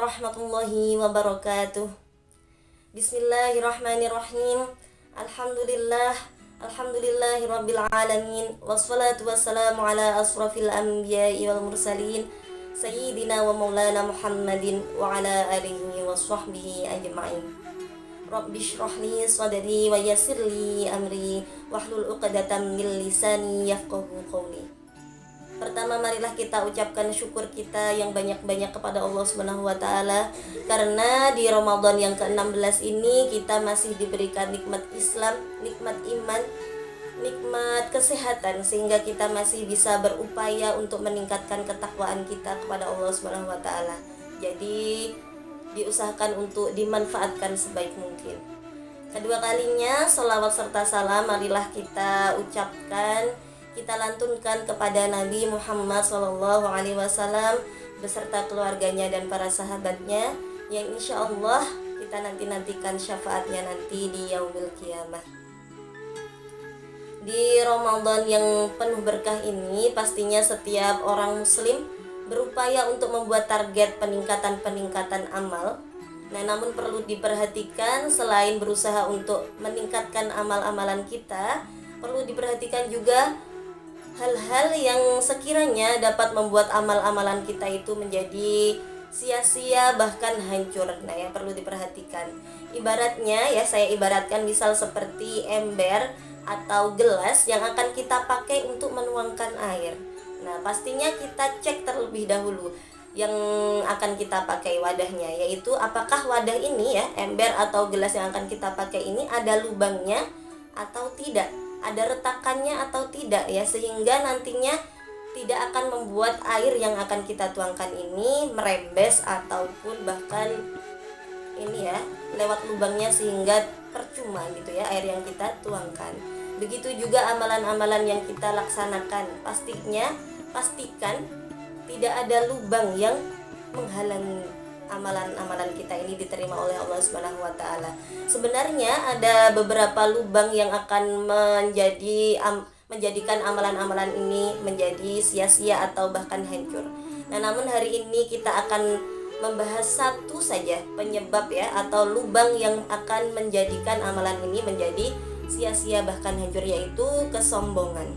warahmatullahi wabarakatuh. Bismillahirrahmanirrahim. Alhamdulillahirabbil alamin. Wassalatu wassalamu ala asrafil anbiya'i wal mursalin sayyidina wa maulana Muhammadin wa ala alihi wa sahbihi ajma'in. Rabbi shrah li sadri wa yassir li amri wahlul 'uqdatam min lisani yafqahu qawli. Pertama, marilah kita ucapkan syukur kita yang banyak-banyak kepada Allah Subhanahu wa taala, karena di Ramadan yang ke-16 ini kita masih diberikan nikmat Islam, nikmat iman, nikmat kesehatan, sehingga kita masih bisa berupaya untuk meningkatkan ketakwaan kita kepada Allah Subhanahu wa taala. Jadi diusahakan untuk dimanfaatkan sebaik mungkin. Kedua kalinya sholawat serta salam marilah kita ucapkan, kita lantunkan kepada Nabi Muhammad SAW beserta keluarganya dan para sahabatnya, yang insya Allah kita nantikan syafaatnya nanti di yaumil qiyamah. Di Ramadan yang penuh berkah ini, pastinya setiap orang muslim berupaya untuk membuat target peningkatan amal. Nah, namun perlu diperhatikan, selain berusaha untuk meningkatkan amal-amalan kita, perlu diperhatikan juga hal-hal yang sekiranya dapat membuat amal-amalan kita itu menjadi sia-sia bahkan hancur. Nah, yang perlu diperhatikan, ibaratnya ya, saya ibaratkan misal seperti ember atau gelas yang akan kita pakai untuk menuangkan air. Nah, pastinya kita cek terlebih dahulu yang akan kita pakai wadahnya, yaitu apakah wadah ini ya, ember atau gelas yang akan kita pakai ini ada lubangnya atau tidak, ada retakannya atau tidak ya, sehingga nantinya tidak akan membuat air yang akan kita tuangkan ini merembes ataupun bahkan ini ya lewat lubangnya, sehingga percuma gitu ya air yang kita tuangkan. Begitu juga amalan-amalan yang kita laksanakan, pastikan tidak ada lubang yang menghalangi amalan-amalan kita ini diterima oleh Allah Subhanahu wa taala. Sebenarnya ada beberapa lubang yang akan menjadikan amalan-amalan ini menjadi sia-sia atau bahkan hancur. Nah, namun hari ini kita akan membahas satu saja penyebab ya, atau lubang yang akan menjadikan amalan ini menjadi sia-sia bahkan hancur, yaitu kesombongan.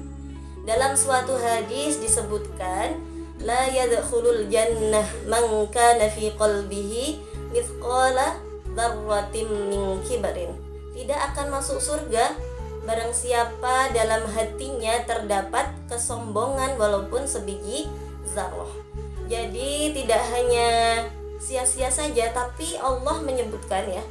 Dalam suatu hadis disebutkan, la yadkhulul jannah man kana fi qalbihi mithqala dzarratin min kibrin. Tidak akan masuk surga barang siapa dalam hatinya terdapat kesombongan walaupun sebiji zarrah. Jadi tidak hanya sia-sia saja, tapi Allah menyebutkan ya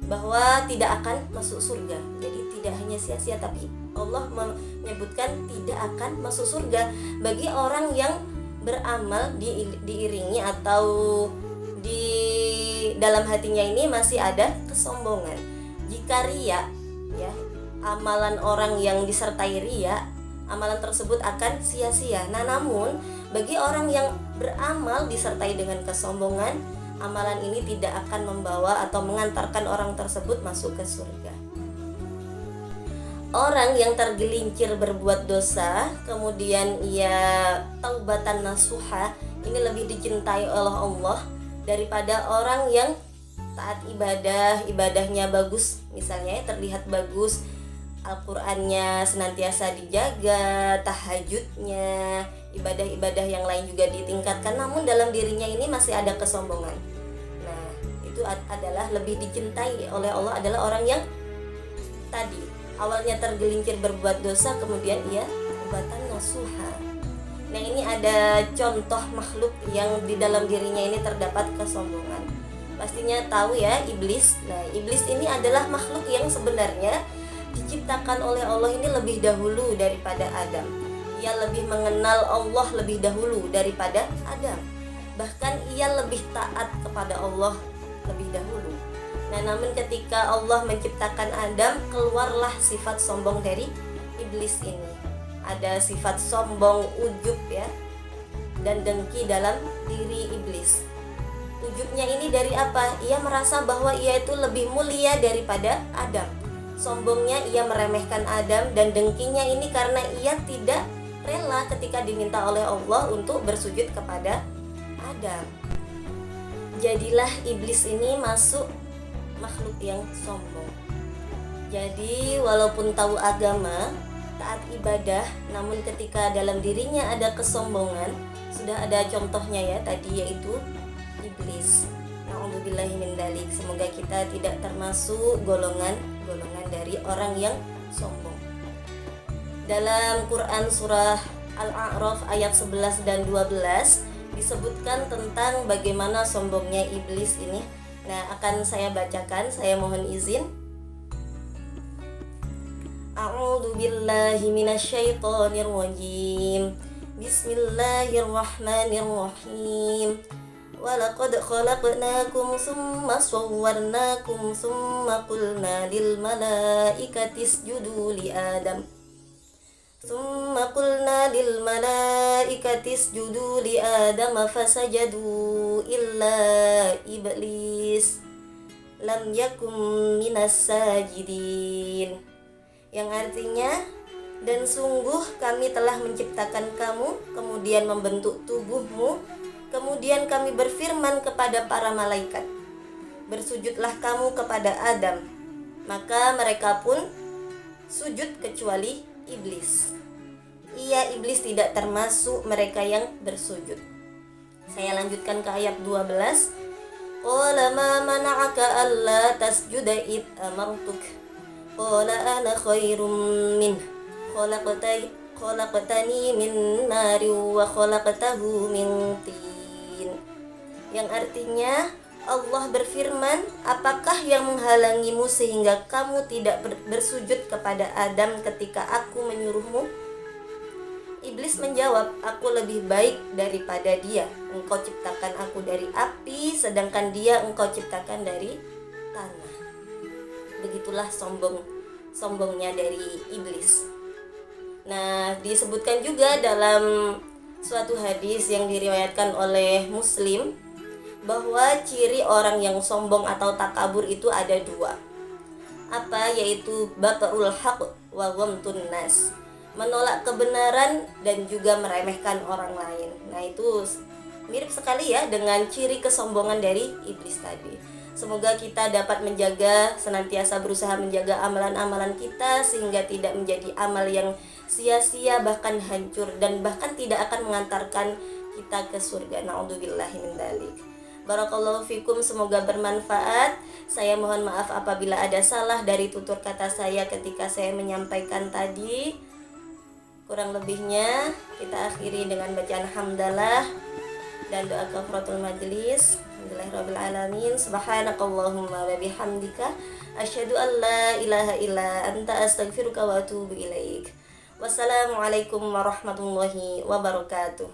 bahwa tidak akan masuk surga. Jadi tidak hanya sia-sia, tapi Allah menyebutkan tidak akan masuk surga bagi orang yang beramal diiringi atau di dalam hatinya ini masih ada kesombongan. Jika riya ya, amalan orang yang disertai riya, amalan tersebut akan sia-sia. Nah, namun bagi orang yang beramal disertai dengan kesombongan, amalan ini tidak akan membawa atau mengantarkan orang tersebut masuk ke surga. Orang yang tergelincir berbuat dosa, kemudian ia taubatan nasuha, ini lebih dicintai oleh Allah daripada orang yang taat ibadahnya bagus, misalnya terlihat bagus, Al-Qur'annya senantiasa dijaga, tahajudnya, ibadah-ibadah yang lain juga ditingkatkan, namun dalam dirinya ini masih ada kesombongan. Nah, itu adalah lebih dicintai oleh Allah adalah orang yang tadi awalnya tergelincir berbuat dosa, kemudian ia taubatan nasuha. Nah, ini ada contoh makhluk yang di dalam dirinya ini terdapat kesombongan. Pastinya tahu ya, iblis. Nah, iblis ini adalah makhluk yang sebenarnya diciptakan oleh Allah ini lebih dahulu daripada Adam. Ia lebih mengenal Allah lebih dahulu daripada Adam. Bahkan ia lebih taat kepada Allah lebih dahulu. Nah, namun ketika Allah menciptakan Adam, keluarlah sifat sombong dari iblis ini. Ada sifat sombong, ujub ya, dan dengki dalam diri iblis. Ujubnya ini dari apa? Ia merasa bahwa ia itu lebih mulia daripada Adam. Sombongnya ia meremehkan Adam, dan dengkinya ini karena ia tidak rela ketika diminta oleh Allah untuk bersujud kepada Adam. jadilah iblis ini masuk makhluk yang sombong. Jadi walaupun tahu agama, taat ibadah, namun ketika dalam dirinya ada kesombongan, sudah ada contohnya ya tadi, yaitu iblis. Na'udzubillahi min dzalik. Semoga kita tidak termasuk golongan dari orang yang sombong. Dalam Quran surah Al-A'raf ayat 11 dan 12 disebutkan tentang bagaimana sombongnya iblis ini. Nah, akan saya bacakan, saya mohon izin. A'udzu billahi minasyaitonir rajim. Bismillahirrahmanirrahim. Walaqad khalaqnakum tsumma sawwarnakum tsumma qulna lil malaikati isjudu li Adam. Tsumma qulna lil malaikati isjudu li Adam fasajadu illa iblis lam yakum minas sajidin. Yang artinya, dan sungguh kami telah menciptakan kamu, kemudian membentuk tubuhmu, kemudian kami berfirman kepada para malaikat, bersujudlah kamu kepada Adam. Maka mereka pun sujud kecuali iblis. Iblis tidak termasuk mereka yang bersujud. Saya lanjutkan ke ayat 12. Qala ma mana'aka alla tasjuda id amartuk. Qala ana khairum min khalaqtani min nari wa khalaqtahu min tin. Yang artinya, Allah berfirman, apakah yang menghalangimu sehingga kamu tidak bersujud kepada Adam ketika aku menyuruhmu? Iblis menjawab, aku lebih baik daripada dia. Engkau ciptakan aku dari api, sedangkan dia engkau ciptakan dari tanah. Begitulah sombongnya dari iblis. Nah, disebutkan juga dalam suatu hadis yang diriwayatkan oleh Muslim bahwa ciri orang yang sombong atau takabur itu ada dua. Apa? Yaitu batarul haq wa ghamtun nas, menolak kebenaran dan juga meremehkan orang lain. Nah, itu mirip sekali ya dengan ciri kesombongan dari iblis tadi. Semoga kita dapat senantiasa berusaha menjaga amalan-amalan kita sehingga tidak menjadi amal yang sia-sia, bahkan hancur, dan bahkan tidak akan mengantarkan kita ke surga. Na'udzubillahi min dzalik. Barakallahu fikum, semoga bermanfaat. Saya mohon maaf apabila ada salah dari tutur kata saya ketika saya menyampaikan tadi. Kurang lebihnya kita akhiri dengan bacaan hamdalah dan doa kafaratul majlis. Alhamdulillahirabbil alamin. Subhanakallahumma wa bihamdika asyhadu an la ilaha illa anta astaghfiruka wa atubu ilaik. Wassalamualaikum warahmatullahi wabarakatuh.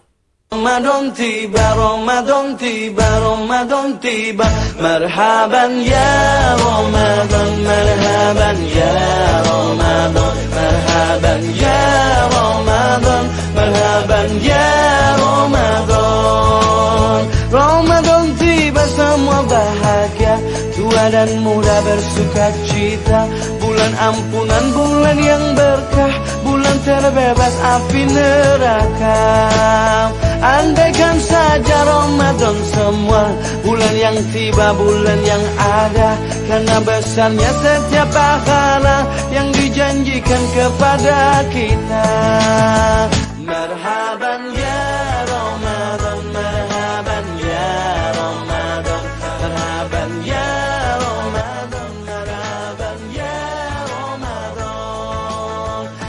Ramadan tiba, Ramadan tiba, Ramadan tiba. Marhaban ya Ramadan, marhaban ya Ramadan, marhaban ya Ramadan, marhaban ya Ramadan. Ramadan tiba, semua bahagia, tua dan muda bersuka cita. Bulan ampunan, bulan yang berkah, bulan terbebas api neraka. Andaikan saja Ramadan semua, bulan yang tiba, bulan yang ada, karena besarnya setiap pahala yang dijanjikan kepada kita. Marhaban